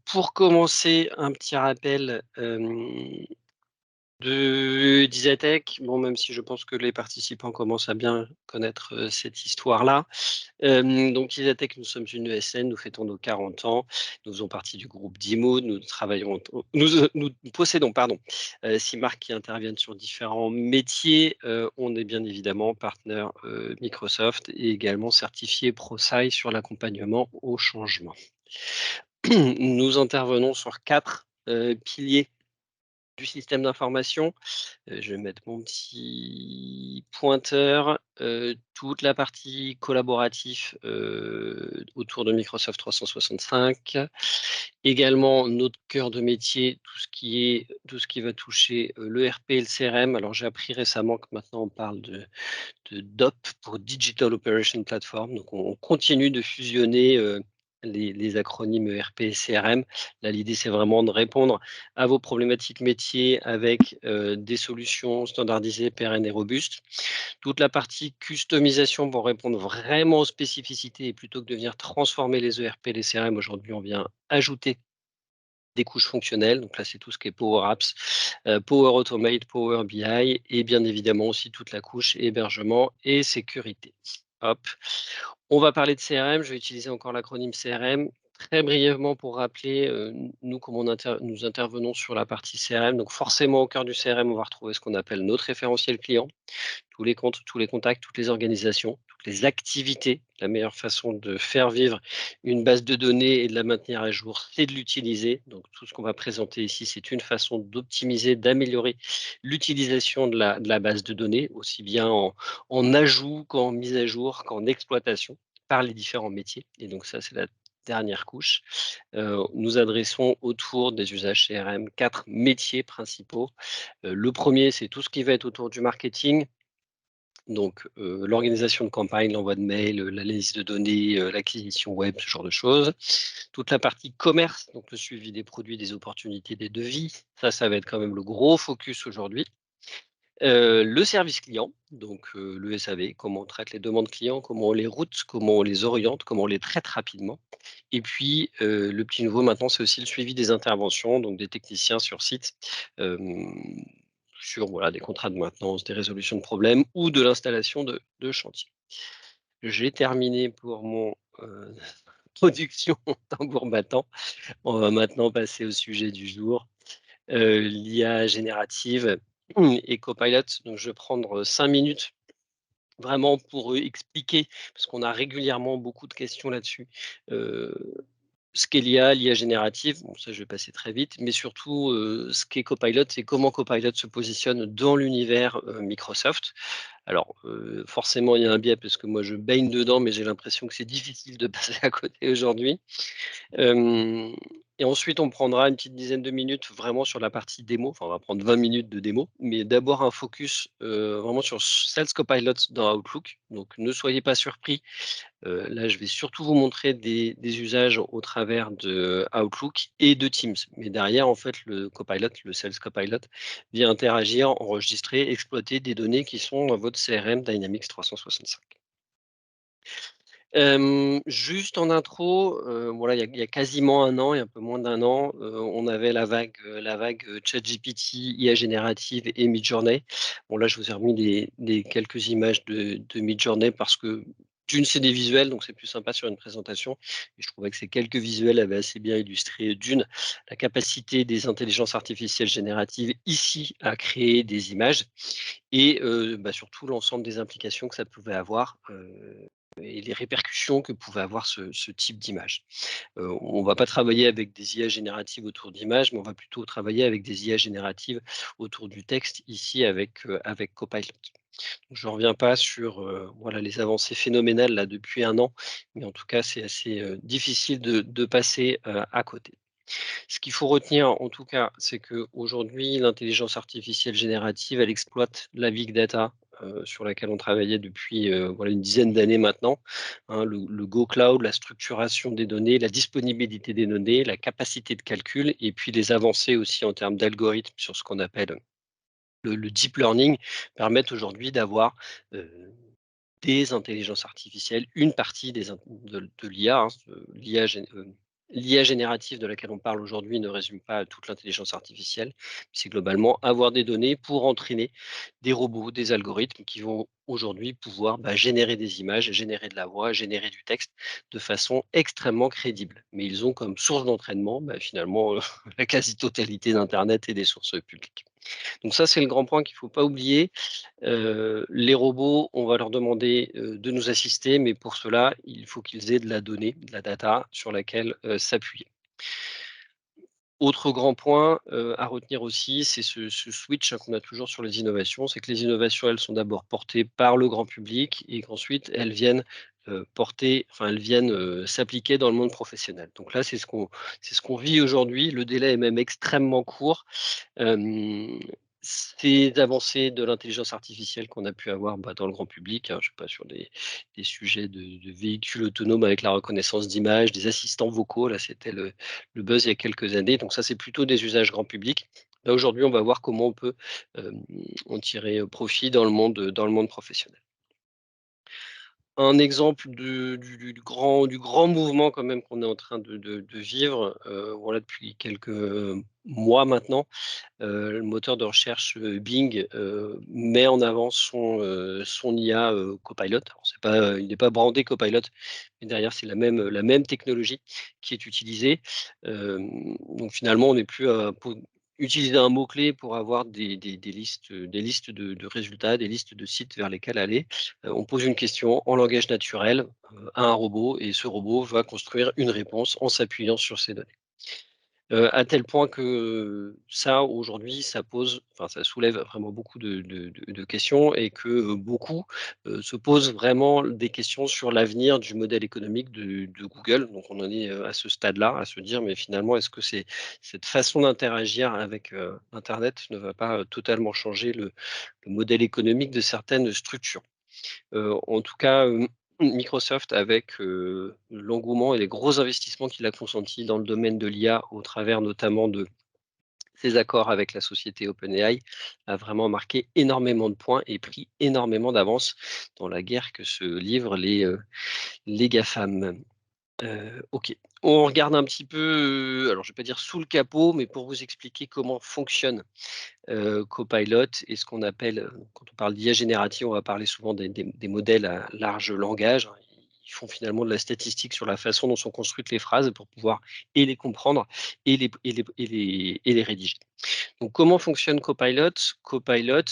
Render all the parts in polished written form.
Pour commencer, un petit rappel d'Isatec. Bon, même si je pense que les participants commencent à bien connaître cette histoire-là. Donc, Isatec, nous sommes une ESN, nous fêtons nos 40 ans. Nous faisons partie du groupe DIMO. Nous possédons 6 marques qui interviennent sur différents métiers. On est bien évidemment partenaire Microsoft et également certifié ProSci sur l'accompagnement au changement. Nous intervenons sur 4 piliers du système d'information. Je vais mettre mon petit pointeur. Toute la partie collaboratif autour de Microsoft 365. Également, notre cœur de métier, tout ce qui va toucher l'ERP et le CRM. Alors, j'ai appris récemment que maintenant, on parle de DOP pour Digital Operation Platform. Donc, on continue de fusionner les acronymes ERP et CRM. Là, l'idée, c'est vraiment de répondre à vos problématiques métiers avec des solutions standardisées, pérennes et robustes. Toute la partie customisation pour répondre vraiment aux spécificités et plutôt que de venir transformer les ERP et les CRM, aujourd'hui, on vient ajouter des couches fonctionnelles. Donc là, c'est tout ce qui est Power Apps, Power Automate, Power BI et bien évidemment aussi toute la couche hébergement et sécurité. Hop. On va parler de CRM. Je vais utiliser encore l'acronyme CRM. Très brièvement pour rappeler, nous, comment nous intervenons sur la partie CRM. Donc forcément, au cœur du CRM, on va retrouver ce qu'on appelle notre référentiel client. Tous les comptes, tous les contacts, toutes les organisations, toutes les activités. La meilleure façon de faire vivre une base de données et de la maintenir à jour, c'est de l'utiliser. Donc tout ce qu'on va présenter ici, c'est une façon d'optimiser, d'améliorer l'utilisation de la base de données, aussi bien en ajout qu'en mise à jour, qu'en exploitation par les différents métiers. Et donc ça, c'est la dernière couche. Nous adressons autour des usages CRM 4 métiers principaux. Le premier, c'est tout ce qui va être autour du marketing. Donc, l'organisation de campagne, l'envoi de mails, l'analyse de données, l'acquisition web, ce genre de choses. Toute la partie commerce, donc le suivi des produits, des opportunités, des devis. Ça va être quand même le gros focus aujourd'hui. Le service client, donc le SAV, comment on traite les demandes clients, comment on les route, comment on les oriente, comment on les traite rapidement. Et puis, le petit nouveau maintenant, c'est aussi le suivi des interventions, donc des techniciens sur site, sur voilà, des contrats de maintenance, des résolutions de problèmes ou de l'installation de chantier. J'ai terminé pour mon production tambour battant. On va maintenant passer au sujet du jour, l'IA générative et Copilot. Donc, je vais prendre 5 minutes vraiment pour expliquer, parce qu'on a régulièrement beaucoup de questions là-dessus, ce qu'est l'IA générative. Bon, ça, je vais passer très vite, mais surtout, ce qu'est Copilot et comment Copilot se positionne dans l'univers Microsoft. Alors, forcément, il y a un biais parce que moi, je baigne dedans, mais j'ai l'impression que c'est difficile de passer à côté aujourd'hui. Et ensuite, on prendra une petite dizaine de minutes vraiment sur la partie démo. Enfin, on va prendre 20 minutes de démo, mais d'abord un focus vraiment sur Sales Copilot dans Outlook. Donc, ne soyez pas surpris. Là, je vais surtout vous montrer des usages au travers de Outlook et de Teams. Mais derrière, en fait, le Copilot, le Sales Copilot, vient interagir, enregistrer, exploiter des données qui sont dans votre CRM Dynamics 365. Juste en intro, voilà, il y a quasiment un an et un peu moins d'un an, on avait la vague ChatGPT, IA générative et Midjourney. Bon, là, je vous ai remis des quelques images de Midjourney parce que d'une, c'est des visuels, donc c'est plus sympa sur une présentation. Et je trouvais que ces quelques visuels avaient assez bien illustré, d'une, la capacité des intelligences artificielles génératives ici à créer des images et surtout l'ensemble des implications que ça pouvait avoir, et les répercussions que pouvait avoir ce type d'image. On ne va pas travailler avec des IA génératives autour d'images, mais on va plutôt travailler avec des IA génératives autour du texte, ici avec Copilot. Je ne reviens pas sur voilà, les avancées phénoménales là, depuis un an, mais en tout cas, c'est assez difficile de passer à côté. Ce qu'il faut retenir, en tout cas, c'est qu'aujourd'hui, l'intelligence artificielle générative, elle exploite la big data sur laquelle on travaillait depuis voilà, une dizaine d'années maintenant. Hein, le Go Cloud, la structuration des données, la disponibilité des données, la capacité de calcul, et puis les avancées aussi en termes d'algorithmes sur ce qu'on appelle le deep learning, permettent aujourd'hui d'avoir des intelligences artificielles, une partie de l'IA, l'IA L'IA générative de laquelle on parle aujourd'hui ne résume pas toute l'intelligence artificielle. C'est globalement avoir des données pour entraîner des robots, des algorithmes qui vont aujourd'hui pouvoir générer des images, générer de la voix, générer du texte de façon extrêmement crédible. Mais ils ont comme source d'entraînement finalement la quasi-totalité d'Internet et des sources publiques. Donc ça, c'est le grand point qu'il ne faut pas oublier. Les robots, on va leur demander de nous assister, mais pour cela, il faut qu'ils aient de la donnée, de la data sur laquelle s'appuyer. Autre grand point à retenir aussi, c'est ce switch qu'on a toujours sur les innovations, c'est que les innovations, elles sont d'abord portées par le grand public et qu'ensuite elles viennent s'appliquer dans le monde professionnel. Donc là, c'est ce qu'on vit aujourd'hui. Le délai est même extrêmement court. Ces avancées de l'intelligence artificielle qu'on a pu avoir dans le grand public, je sais pas, sur des sujets de véhicules autonomes avec la reconnaissance d'images, des assistants vocaux, là c'était le buzz il y a quelques années, donc ça c'est plutôt des usages grand public. Là aujourd'hui on va voir comment on peut en tirer profit dans le monde professionnel. Un exemple du grand mouvement quand même qu'on est en train de vivre, voilà depuis quelques mois maintenant. Le moteur de recherche, Bing, met en avant son IA, Copilot. Alors c'est pas, il n'est pas brandé Copilot, mais derrière c'est la même technologie qui est utilisée. Donc finalement on n'est plus à utiliser un mot-clé pour avoir des listes de résultats, des listes de sites vers lesquels aller. On pose une question en langage naturel, à un robot et ce robot va construire une réponse en s'appuyant sur ces données. À tel point que ça, aujourd'hui, ça soulève vraiment beaucoup de questions et que, beaucoup, se posent vraiment des questions sur l'avenir du modèle économique de Google. Donc on en est, à ce stade-là, à se dire: «Mais finalement, est-ce que cette façon d'interagir avec, internet ne va pas, totalement changer le modèle économique de certaines structures?» En tout cas, Microsoft avec, l'engouement et les gros investissements qu'il a consentis dans le domaine de l'IA au travers notamment de ses accords avec la société OpenAI, a vraiment marqué énormément de points et pris énormément d'avance dans la guerre que se livrent les GAFAM. OK. On regarde un petit peu, alors je ne vais pas dire sous le capot, mais pour vous expliquer comment fonctionne Copilot et ce qu'on appelle, quand on parle d'IA générative, on va parler souvent des modèles à large langage. Ils font finalement de la statistique sur la façon dont sont construites les phrases pour pouvoir et les comprendre et les rédiger. Donc comment fonctionne Copilot? Copilot,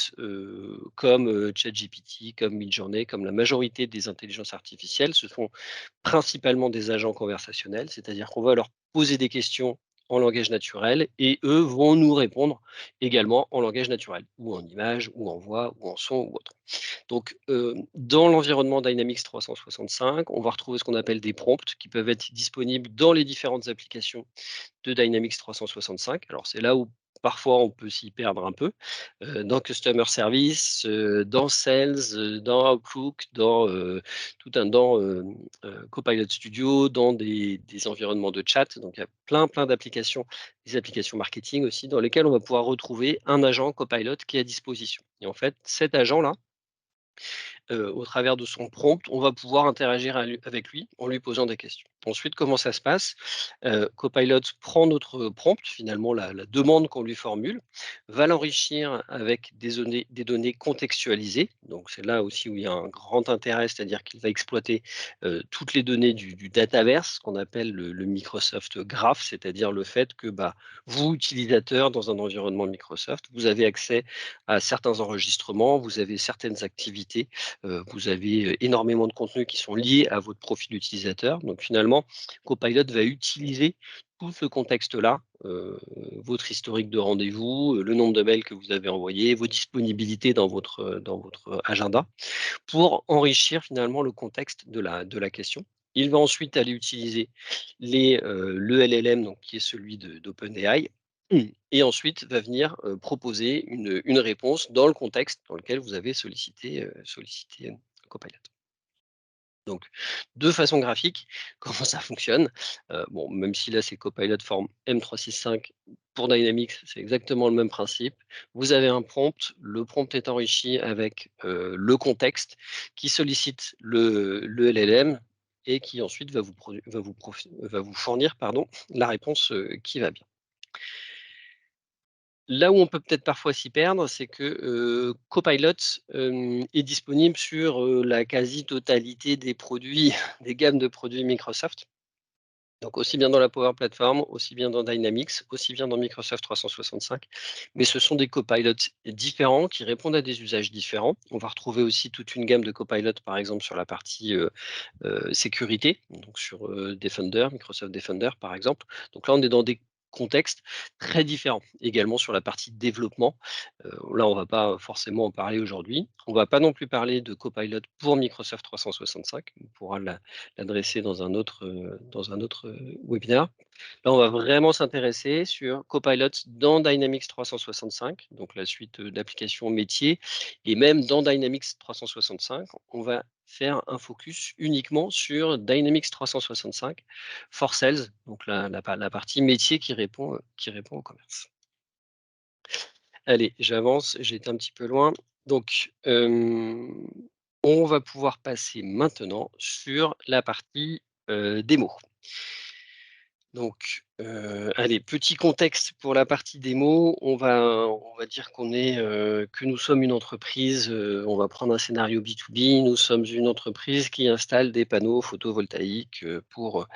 comme, ChatGPT, comme Midjourney, comme la majorité des intelligences artificielles, ce sont principalement des agents conversationnels, c'est-à-dire qu'on va leur poser des questions en langage naturel et eux vont nous répondre également en langage naturel, ou en images, ou en voix, ou en son, ou autre. Donc, dans l'environnement Dynamics 365, on va retrouver ce qu'on appelle des prompts qui peuvent être disponibles dans les différentes applications de Dynamics 365. Alors c'est là où parfois on peut s'y perdre un peu, dans Customer Service, dans Sales, dans Outlook, dans Copilot Studio, dans des environnements de chat. Donc il y a plein d'applications, des applications marketing aussi, dans lesquelles on va pouvoir retrouver un agent Copilot qui est à disposition. Et en fait, cet agent-là, au travers de son prompt, on va pouvoir interagir avec lui en lui posant des questions. Ensuite, comment ça se passe? Copilot prend notre prompt, finalement la demande qu'on lui formule, va l'enrichir avec des données contextualisées. Donc c'est là aussi où il y a un grand intérêt, c'est-à-dire qu'il va exploiter, toutes les données du Dataverse, qu'on appelle le Microsoft Graph, c'est-à-dire le fait que, vous, utilisateur dans un environnement Microsoft, vous avez accès à certains enregistrements, vous avez certaines activités, vous avez énormément de contenus qui sont liés à votre profil utilisateur. Donc finalement, Copilot va utiliser tout ce contexte-là, votre historique de rendez-vous, le nombre de mails que vous avez envoyés, vos disponibilités dans votre agenda, pour enrichir finalement le contexte de la question. Il va ensuite aller utiliser le LLM, donc qui est celui d'OpenAI, et ensuite va venir proposer une réponse dans le contexte dans lequel vous avez sollicité Copilot. Donc, de façon graphique, comment ça fonctionne? Bon, même si là c'est Copilot forme M365, pour Dynamics, c'est exactement le même principe. Vous avez un prompt, le prompt est enrichi avec le contexte qui sollicite le LLM. et qui ensuite va vous fournir pardon, la réponse, qui va bien. Là où on peut peut-être parfois s'y perdre, c'est que, Copilot, est disponible sur, la quasi-totalité des produits, des gammes de produits Microsoft. Donc aussi bien dans la Power Platform, aussi bien dans Dynamics, aussi bien dans Microsoft 365. Mais ce sont des copilots différents qui répondent à des usages différents. On va retrouver aussi toute une gamme de copilots, par exemple, sur la partie, sécurité, donc sur, Defender, Microsoft Defender, par exemple. Donc là, on est dans des contextes très différents. Également sur la partie développement, là, on va pas forcément en parler aujourd'hui. On va pas non plus parler de Copilot pour Microsoft 365. On pourra l'adresser dans un autre, webinaire. Là, on va vraiment s'intéresser sur Copilot dans Dynamics 365, donc la suite, d'applications métiers, et même dans Dynamics 365, on va faire un focus uniquement sur Dynamics 365 for Sales, donc la partie métier qui répond au commerce. Allez, j'avance, j'ai été un petit peu loin. Donc, on va pouvoir passer maintenant sur la partie, démo. Donc, allez, petit contexte pour la partie démo. On va dire que nous sommes une entreprise, on va prendre un scénario B2B. Nous sommes une entreprise qui installe des panneaux photovoltaïques, pour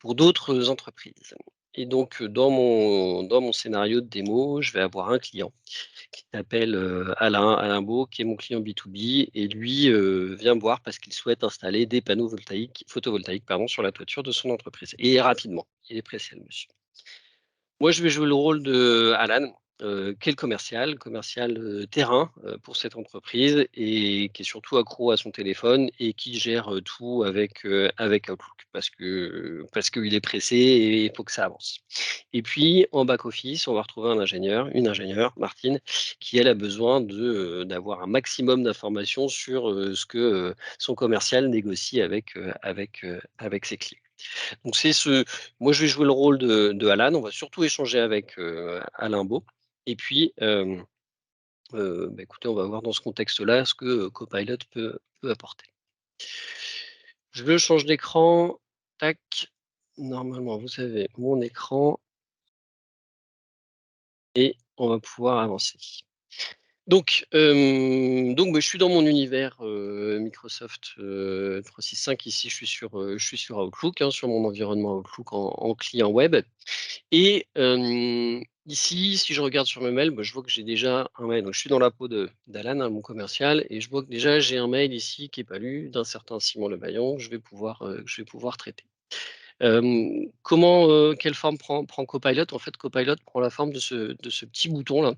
d'autres entreprises. Et donc, dans mon scénario de démo, je vais avoir un client qui s'appelle, Alain Beau, qui est mon client B2B, et lui, vient me voir parce qu'il souhaite installer des panneaux photovoltaïques pardon, sur la toiture de son entreprise, et rapidement. Il est pressé, le monsieur. Moi, je vais jouer le rôle de Alan, qui est le commercial, terrain, pour cette entreprise, et qui est surtout accro à son téléphone et qui gère, tout avec Outlook parce qu'il est pressé et il faut que ça avance. Et puis en back office, on va retrouver une ingénieure, Martine, qui elle a besoin d'avoir un maximum d'informations sur, ce que, son commercial négocie avec ses clients. Donc moi je vais jouer le rôle de Alan, on va surtout échanger avec, Alain Beau, et puis, écoutez, on va voir dans ce contexte-là ce que, Copilot peut apporter. Je change d'écran, tac. Normalement, vous avez mon écran et on va pouvoir avancer. Donc, je suis dans mon univers, Microsoft, 365. Ici, je suis sur Outlook, hein, sur mon environnement Outlook en client web. Et ici, si je regarde sur mes mails, je vois que j'ai déjà un mail. Donc, je suis dans la peau d'Alan, hein, mon commercial, et je vois que déjà j'ai un mail ici qui est pas lu, d'un certain Simon Lebaillon, que je vais pouvoir traiter. Quelle forme prend Copilot? En fait, Copilot prend la forme de ce petit bouton-là,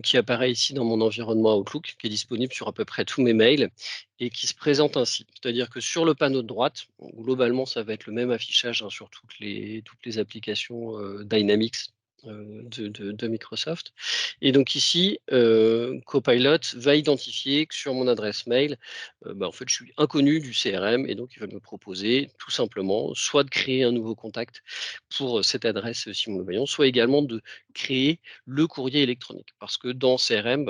qui apparaît ici dans mon environnement Outlook, qui est disponible sur à peu près tous mes mails et qui se présente ainsi. C'est-à-dire que sur le panneau de droite, globalement, ça va être le même affichage, hein, sur toutes les applications, Dynamics, de Microsoft. Et donc ici, Copilot va identifier que sur mon adresse mail, en fait, je suis inconnu du CRM, et donc il va me proposer tout simplement soit de créer un nouveau contact pour cette adresse, Simon Levaillant, soit également de créer le courrier électronique. Parce que dans CRM,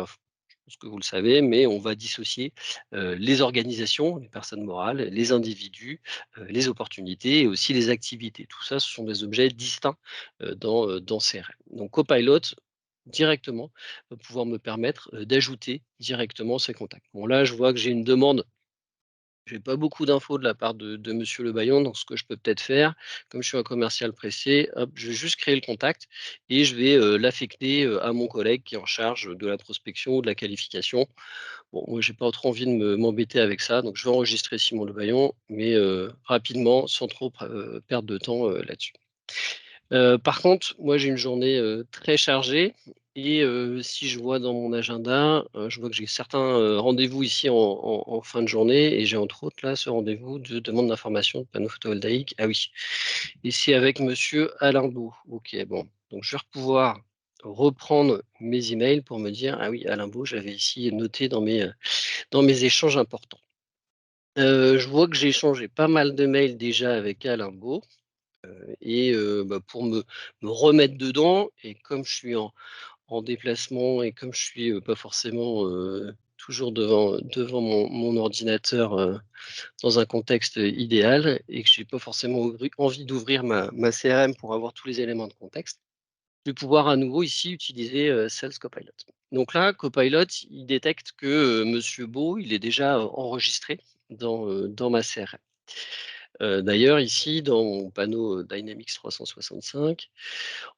je pense que vous le savez, mais on va dissocier, les organisations, les personnes morales, les individus, les opportunités et aussi les activités. Tout ça, ce sont des objets distincts, dans CRM. Donc Copilot, directement, va pouvoir me permettre, d'ajouter directement ces contacts. Bon, là, je vois que j'ai une demande. J'ai pas beaucoup d'infos de la part de monsieur Le Baillon, donc ce que je peux peut-être faire, comme je suis un commercial pressé, hop, je vais juste créer le contact et je vais, l'affecter, à mon collègue qui est en charge de la prospection ou de la qualification. Bon, moi, j'ai pas trop envie de m'embêter avec ça, donc je vais enregistrer Simon Le Baillon, mais, rapidement, sans trop perdre de temps, là-dessus. Par contre, moi, j'ai une journée, très chargée, et si je vois dans mon agenda, je vois que j'ai certains, rendez-vous ici en fin de journée, et j'ai entre autres là ce rendez-vous de demande d'information de panneaux photovoltaïques. Ah oui, et c'est avec monsieur Alain Beau. OK, bon, donc je vais pouvoir reprendre mes emails pour me dire: «Ah oui, Alain Beau, j'avais ici noté dans mes échanges importants». Je vois que j'ai échangé pas mal de mails déjà avec Alain Beau. Et pour me remettre dedans, et comme je suis en déplacement et comme je suis, pas forcément, toujours devant mon ordinateur, dans un contexte idéal et que j'ai pas forcément envie d'ouvrir ma CRM pour avoir tous les éléments de contexte, je vais pouvoir à nouveau ici utiliser, Sales Copilot. Donc là, Copilot, il détecte que, monsieur Beau, il est déjà, enregistré dans ma CRM. D'ailleurs ici dans mon panneau, Dynamics 365,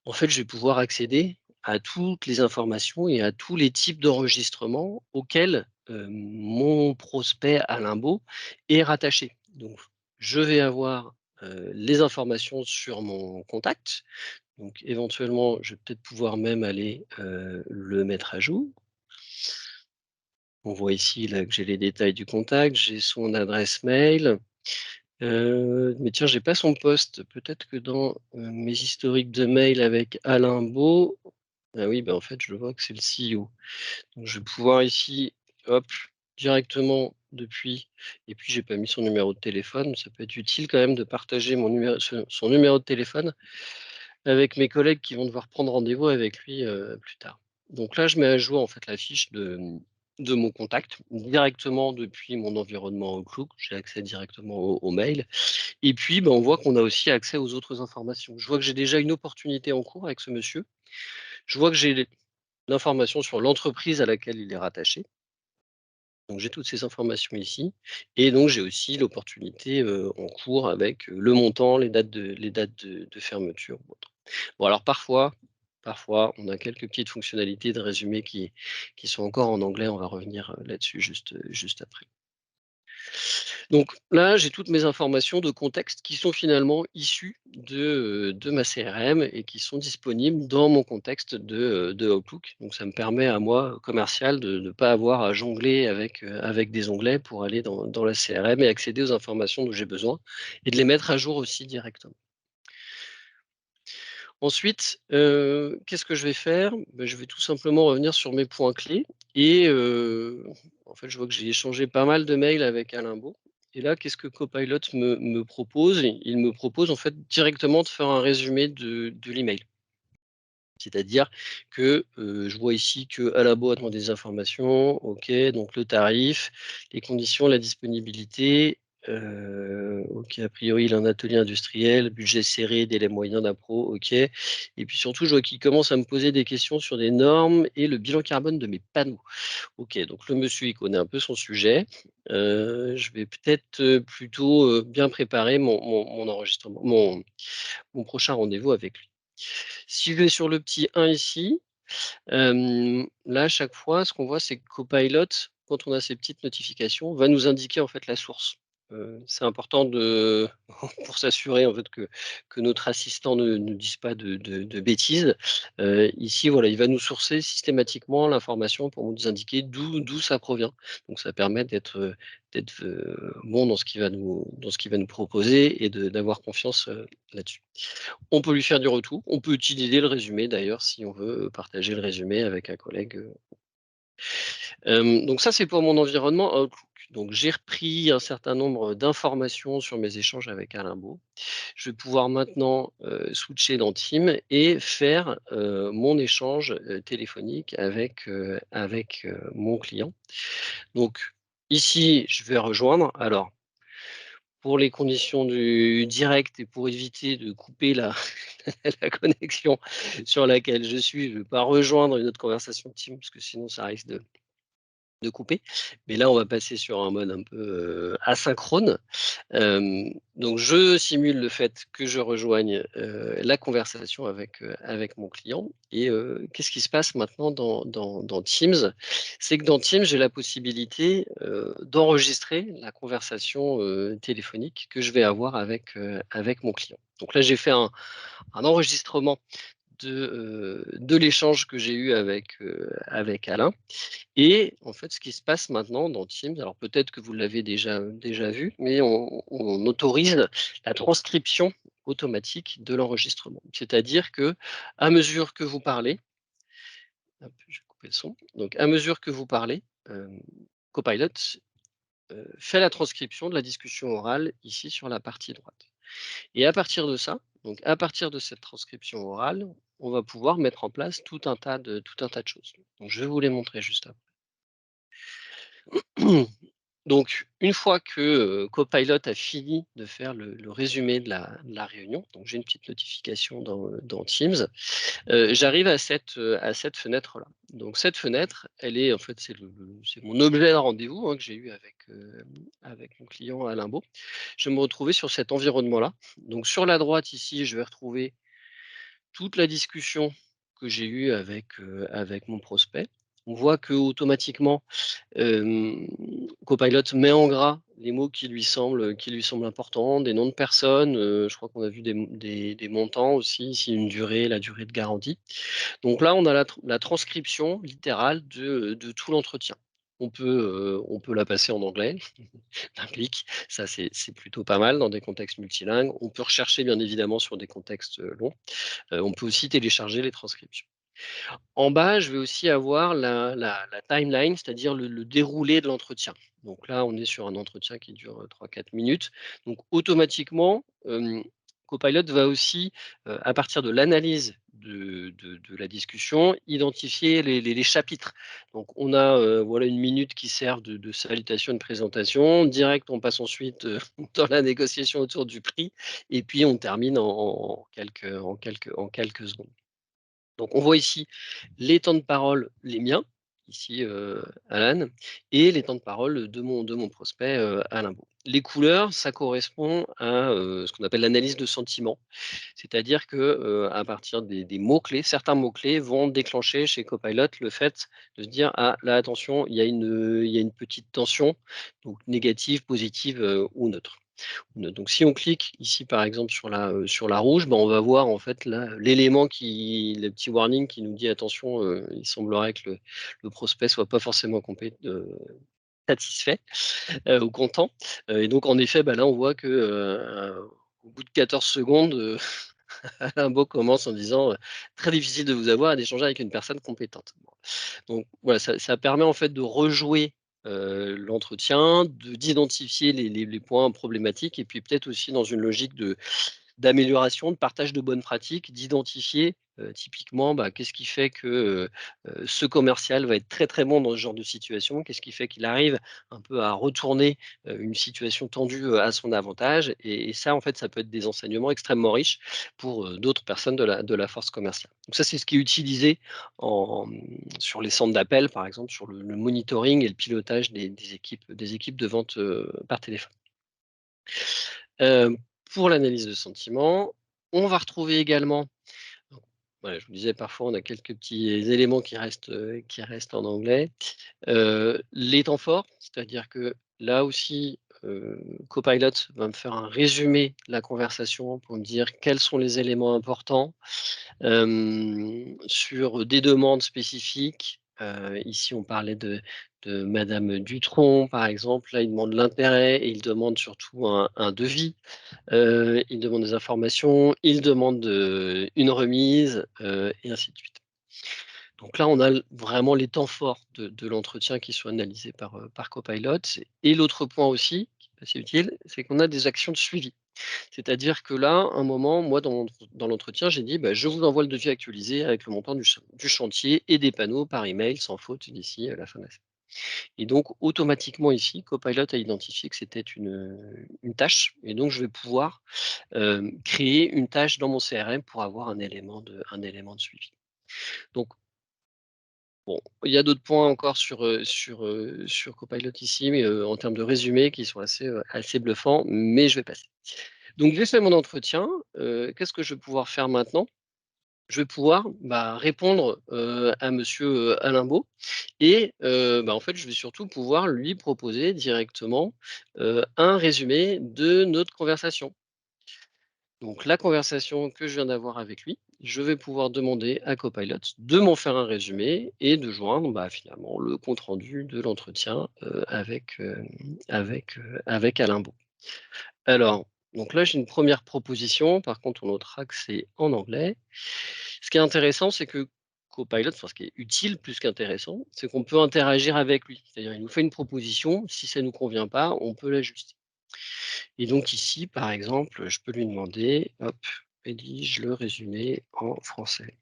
en fait, je vais pouvoir accéder à toutes les informations et à tous les types d'enregistrements auxquels, mon prospect Alain Beau est rattaché. Donc je vais avoir, les informations sur mon contact, donc éventuellement, je vais peut-être pouvoir même aller, le mettre à jour. On voit ici là que j'ai les détails du contact, j'ai son adresse mail, mais tiens, j'ai pas son poste. Peut-être que dans, mes historiques de mail avec Alain Beau, ah oui, bah, en fait, je vois que c'est le CEO. Donc je vais pouvoir ici, hop, directement depuis, et puis j'ai pas mis son numéro de téléphone. Ça peut être utile quand même de partager son numéro de téléphone avec mes collègues qui vont devoir prendre rendez-vous avec lui, plus tard. Donc là, je mets à jour en fait la fiche de mon contact directement depuis mon environnement Outlook. J'ai accès directement au mail et puis, on voit qu'on a aussi accès aux autres informations. Je vois que j'ai déjà une opportunité en cours avec ce monsieur. Je vois que j'ai l'information sur l'entreprise à laquelle il est rattaché. Donc j'ai toutes ces informations ici et donc j'ai aussi l'opportunité, en cours avec, le montant, les dates de fermeture ou autre. Bon alors parfois on a quelques petites fonctionnalités de résumé qui sont encore en anglais, on va revenir, là-dessus juste après. Donc là, j'ai toutes mes informations de contexte qui sont finalement issues de ma CRM et qui sont disponibles dans mon contexte de Outlook. Donc ça me permet à moi, commercial, de ne pas avoir à jongler avec des onglets pour aller dans la CRM et accéder aux informations dont j'ai besoin et de les mettre à jour aussi directement. Ensuite, qu'est-ce que je vais faire? Je vais tout simplement revenir sur mes points clés et en fait, je vois que j'ai échangé pas mal de mails avec Alain Beau et là, qu'est-ce que Copilot me propose? Il me propose, en fait, directement de faire un résumé de l'email. C'est-à-dire que, je vois ici qu'Alain Beau a demandé des informations, OK, donc le tarif, les conditions, la disponibilité, OK, a priori, il a un atelier industriel, budget serré, délai moyen d'appro, OK, et puis surtout, je vois qu'il commence à me poser des questions sur des normes et le bilan carbone de mes panneaux. OK, donc le monsieur, il connaît un peu son sujet. Je vais peut-être, plutôt, bien préparer mon enregistrement, mon prochain rendez-vous avec lui. Si je vais sur le petit 1 ici, là, à chaque fois, ce qu'on voit, c'est que Copilot, quand on a ces petites notifications, va nous indiquer, en fait, la source. C'est important de pour s'assurer, en fait, que notre assistant ne dise pas de bêtises. Ici, voilà, il va nous sourcer systématiquement l'information pour nous indiquer d'où ça provient. Donc ça permet d'être bon dans ce qu'il va nous proposer et d'avoir confiance, là-dessus. On peut lui faire du retour. On peut utiliser le résumé d'ailleurs si on veut, partager le résumé avec un collègue, donc ça, c'est pour mon environnement Outlook. Donc j'ai repris un certain nombre d'informations sur mes échanges avec Alain Beau. Je vais pouvoir maintenant, switcher dans Teams et faire, mon échange, téléphonique avec mon client. Donc ici, je vais rejoindre. Alors pour les conditions du direct et pour éviter de couper la la connexion sur laquelle je suis, je ne vais pas rejoindre une autre conversation Teams parce que sinon ça risque de couper. Mais là, on va passer sur un mode un peu, asynchrone. Donc je simule le fait que je rejoigne, la conversation avec mon client et qu'est-ce qui se passe maintenant dans Teams? C'est que dans Teams, j'ai la possibilité, d'enregistrer la conversation, téléphonique que je vais avoir avec mon client. Donc là, j'ai fait un enregistrement de l'échange que j'ai eu avec Alain et en fait, ce qui se passe maintenant dans Teams, alors peut-être que vous l'avez déjà vu, mais on autorise la transcription automatique de l'enregistrement. C'est-à-dire que à mesure que vous parlez, hop, je vais couper le son. Donc à mesure que vous parlez, Copilot, fait la transcription de la discussion orale ici sur la partie droite. Et à partir de ça, donc à partir de cette transcription orale, on va pouvoir mettre en place tout un tas de choses. Donc je vais vous les montrer juste après. Donc une fois que, Copilot a fini de faire le résumé de la réunion, donc j'ai une petite notification dans Teams, j'arrive à cette fenêtre-là. Donc cette fenêtre, elle est en fait, c'est mon objet de rendez-vous, hein, que j'ai eu avec mon client Alain Beau. Je vais me retrouver sur cet environnement-là. Donc sur la droite ici, je vais retrouver toute la discussion que j'ai eue avec mon prospect. On voit qu'automatiquement, Copilot met en gras les mots qui lui semblent importants, des noms de personnes, je crois qu'on a vu des montants aussi, ici une durée, la durée de garantie. Donc là, on a la transcription littérale de tout l'entretien. On peut la passer en anglais d'un clic, ça c'est plutôt pas mal dans des contextes multilingues. On peut rechercher bien évidemment sur des contextes longs. On peut aussi télécharger les transcriptions. En bas, je vais aussi avoir la timeline, c'est-à-dire le déroulé de l'entretien. Donc là, on est sur un entretien qui dure 3-4 minutes. Donc automatiquement, Copilot va aussi, à partir de l'analyse de la discussion, identifier les chapitres. Donc on a voilà une minute qui sert de salutation, de présentation. Direct, on passe ensuite dans la négociation autour du prix, et puis on termine en quelques secondes. Donc on voit ici les temps de parole, les miens, ici, Alan, et les temps de parole de mon prospect, Alain Beau. Les couleurs, ça correspond à, ce qu'on appelle l'analyse de sentiment. C'est-à-dire que, à partir des mots-clés, certains mots-clés vont déclencher chez Copilot le fait de se dire: «Ah là attention, il y a une petite tension», donc négative, positive, ou neutre. Donc si on clique ici par exemple sur la rouge, on va voir en fait là l'élément le petit warning qui nous dit: «Attention, il semblerait que le prospect soit pas forcément satisfait, ou content». Et donc en effet, là on voit que, au bout de 14 secondes, Alain Beau commence en disant: «Très difficile de vous avoir et d'échanger avec une personne compétente». Bon, donc voilà, ça permet en fait de rejouer, l'entretien, d'identifier les points problématiques, et puis peut-être aussi dans une logique d'amélioration, de partage de bonnes pratiques, d'identifier, typiquement, qu'est-ce qui fait que, ce commercial va être très, très bon dans ce genre de situation? Qu'est-ce qui fait qu'il arrive un peu à retourner, une situation tendue, à son avantage? Et ça, en fait, ça peut être des enseignements extrêmement riches pour, d'autres personnes de la force commerciale. Donc ça, c'est ce qui est utilisé sur les centres d'appel, par exemple, sur le monitoring et le pilotage des équipes de vente, par téléphone. Heu, pour l'analyse de sentiments, on va retrouver également, voilà, je vous disais parfois on a quelques petits éléments qui restent en anglais. Les temps forts, c'est-à-dire que là aussi, Copilot va me faire un résumé de la conversation pour me dire quels sont les éléments importants, sur des demandes spécifiques. Ici on parlait de madame Dutronc par exemple, là il demande l'intérêt et il demande surtout un devis. Il demande des informations, il demande, une remise, et ainsi de suite. Donc là, on a vraiment les temps forts de l'entretien qui sont analysés par Copilot. Et l'autre point aussi, qui est assez utile, c'est qu'on a des actions de suivi. C'est-à-dire que là, un moment, moi, dans l'entretien, j'ai dit: «Je vous envoie le devis actualisé avec le montant du chantier et des panneaux par email sans faute d'ici à la fin de la semaine». Et donc automatiquement ici, Copilot a identifié que c'était une tâche, et donc je vais pouvoir, créer une tâche dans mon CRM pour avoir un élément de suivi. Donc bon, il y a d'autres points encore sur Copilot ici, mais, en termes de résumé qui sont assez bluffants, mais je vais passer. Donc j'ai fait mon entretien, qu'est-ce que je vais pouvoir faire maintenant? Je vais pouvoir, répondre, à monsieur, Alain Beau, et en fait, je vais surtout pouvoir lui proposer directement, un résumé de notre conversation. Donc la conversation que je viens d'avoir avec lui, je vais pouvoir demander à Copilot de m'en faire un résumé et de joindre, finalement le compte rendu de l'entretien, avec Alain Beau. Alors, donc là, j'ai une première proposition. Par contre, on notera que c'est en anglais. Ce qui est intéressant, c'est que Copilot, enfin, ce qui est utile plus qu'intéressant, c'est qu'on peut interagir avec lui. C'est-à-dire, il nous fait une proposition, si ça ne nous convient pas, on peut l'ajuster. Et donc ici, par exemple, je peux lui demander, hop, rédige le résumé en français.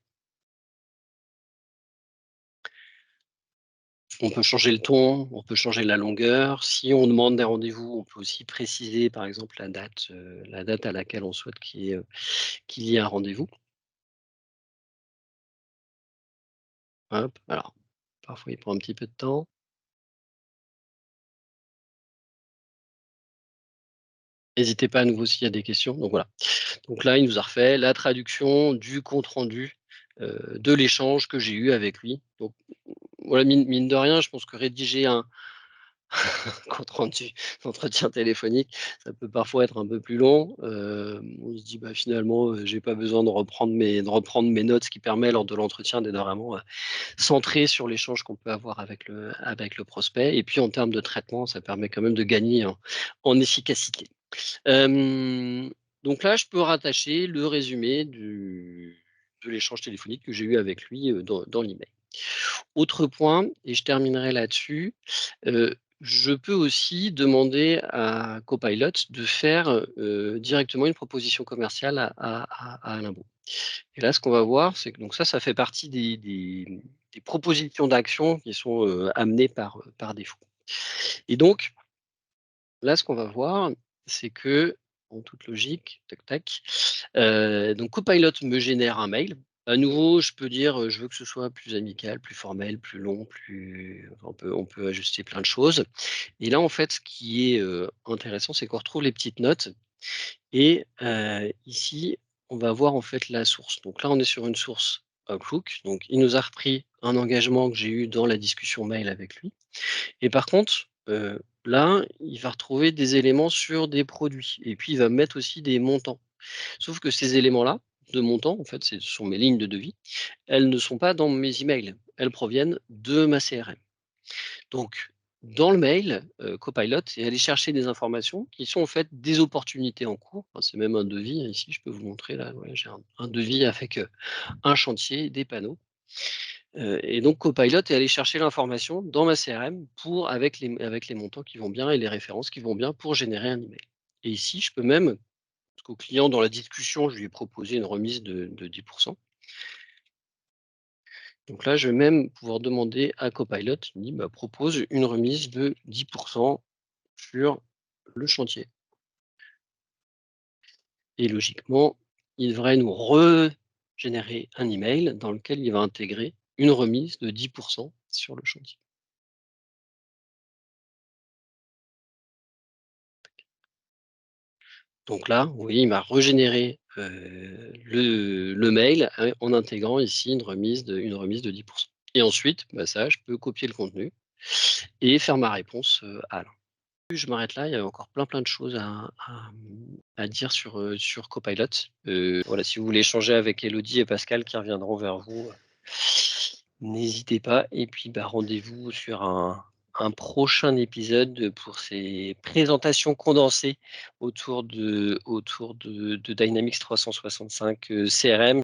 On peut changer le ton, on peut changer la longueur. Si on demande des rendez-vous, on peut aussi préciser, par exemple, la date à laquelle on souhaite qu'il y ait un rendez-vous. Hop, alors, parfois il prend un petit peu de temps. N'hésitez pas à nouveau s'il y a des questions. Donc voilà. Donc là, il nous a refait la traduction du compte rendu, de l'échange que j'ai eu avec lui. Donc voilà, mine de rien, je pense que rédiger un compte rendu d'entretien téléphonique, ça peut parfois être un peu plus long. On se dit: «Bah, finalement, j'ai pas besoin de reprendre mes notes», ce qui permet lors de l'entretien d'être vraiment, centré sur l'échange qu'on peut avoir avec le prospect, et puis en termes de traitement, ça permet quand même de gagner en efficacité. Hem, donc là, je peux rattacher le résumé de l'échange téléphonique que j'ai eu avec lui, dans l'email. Autre point, et je terminerai là-dessus, je peux aussi demander à Copilot de faire, directement une proposition commerciale à Alain Bot. Et là, ce qu'on va voir, c'est que donc ça fait partie des propositions d'action qui sont, amenées par défaut. Et donc là, ce qu'on va voir, c'est que, en toute logique, tac tac, donc Copilot me génère un mail. À nouveau, je peux dire, je veux que ce soit plus amical, plus formel, plus long, plus on peut ajuster plein de choses. Et là, en fait, ce qui est, intéressant, c'est qu'on retrouve les petites notes, et ici, on va voir, en fait, la source. Donc là, on est sur une source Outlook, donc il nous a repris un engagement que j'ai eu dans la discussion mail avec lui. Et par contre, là, il va retrouver des éléments sur des produits, et puis il va mettre aussi des montants. Sauf que ces éléments-là, de montants, en fait, ce sont mes lignes de devis, elles ne sont pas dans mes emails. Elles proviennent de ma CRM. Donc, dans le mail, Copilot est allé chercher des informations qui sont en fait des opportunités en cours. Enfin, c'est même un devis, hein, ici, je peux vous montrer là, ouais, j'ai un devis avec, un chantier, des panneaux. Et donc Copilot est allé chercher l'information dans ma CRM avec les montants qui vont bien et les références qui vont bien pour générer un email. Et ici, je peux même, parce qu'au client dans la discussion, je lui ai proposé une remise de 10. Donc là, je vais même pouvoir demander à Copilot, il me dit: «Bah, propose une remise de 10 sur le chantier», et logiquement, il devrait nous régénérer un email dans lequel il va intégrer une remise de 10 sur le chantier. Donc là, vous voyez, il m'a régénéré, le mail, en intégrant ici une remise de 10. Et ensuite, bah, ça, je peux copier le contenu et faire ma réponse, à Alain. Je m'arrête là, il y a encore plein de choses à dire sur Copilot. Voilà, si vous voulez échanger avec Élodie et Pascal qui reviendront vers vous, n'hésitez pas, et puis, bah, rendez-vous sur un prochain épisode pour ces présentations condensées autour de Dynamics 365, CRM.